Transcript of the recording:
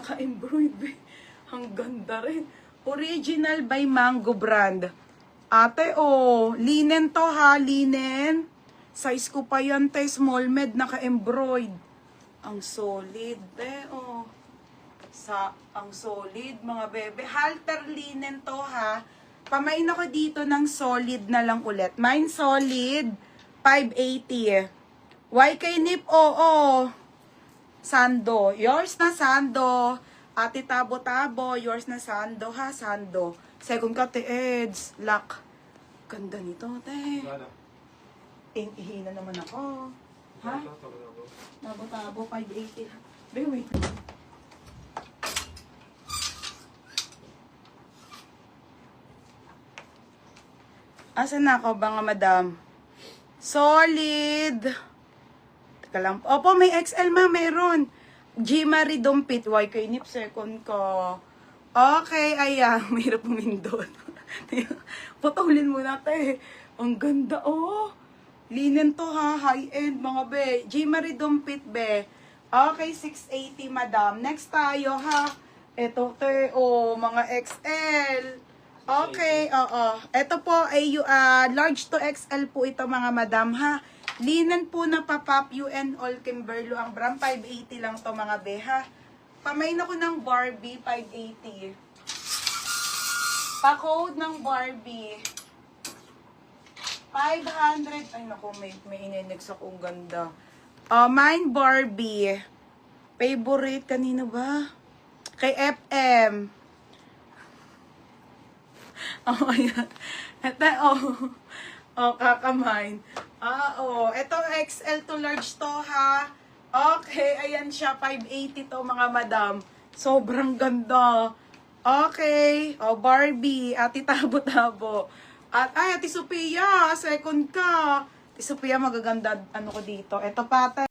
naka-embroidery. Ang ganda rin. Original by Mango brand. Ate, oh, linen to ha, linen. Size ko pa yan, te, small med, naka-embroid. Ang solid, te, oh. Ang solid, mga bebe. Halter linen to ha. Pamain ako dito ng solid na lang ulit. Mine solid, 580. YK Nip, oo. Sando. Yours na Sando. Ate Tabo-Tabo. Yours na Sando ha. Sando. Second ka, te Eds. Lock. Ganda nito, te. Ihina naman ako. Ha? Tabo-Tabo, 580. Wait. Asan na ako ba nga, madam? Solid. Teka lang. Opo, may XL ma, meron. G. Marie Dumpit. YK Nip, second ko. Okay, ayan. Mahirap pumindot. Putulin mo natin. Ang ganda, oh. Linen to ha, high-end, mga be. G. Marie Dumpit, be. Okay, 680, madam. Next tayo, ha. Ito, te, oh, mga XL. Okay, oo. Ito po ay large to XL po ito, mga madam, ha. Linen po na papap UN all Kimberlo. Ang brand 580 lang to, mga be, ha. Pamain ako ng Barbie, 580. Pa-code ng Barbie. 500. Ay, naku, may ininex akong ganda. Mine Barbie. Favorite, kanina ba? Kay FM. Oh, ayan. Ito, oh. Oh, kakamine. Oh. Ito, XL to large to, ha. Okay, ayan siya. 580 to, mga madam. Sobrang ganda. Okay. Oh, Barbie. Ate Tabo-Tabo. At, ay, Ate Sophia. Second ka. Ate Sophia, magaganda. Ano ko dito. Ito pa,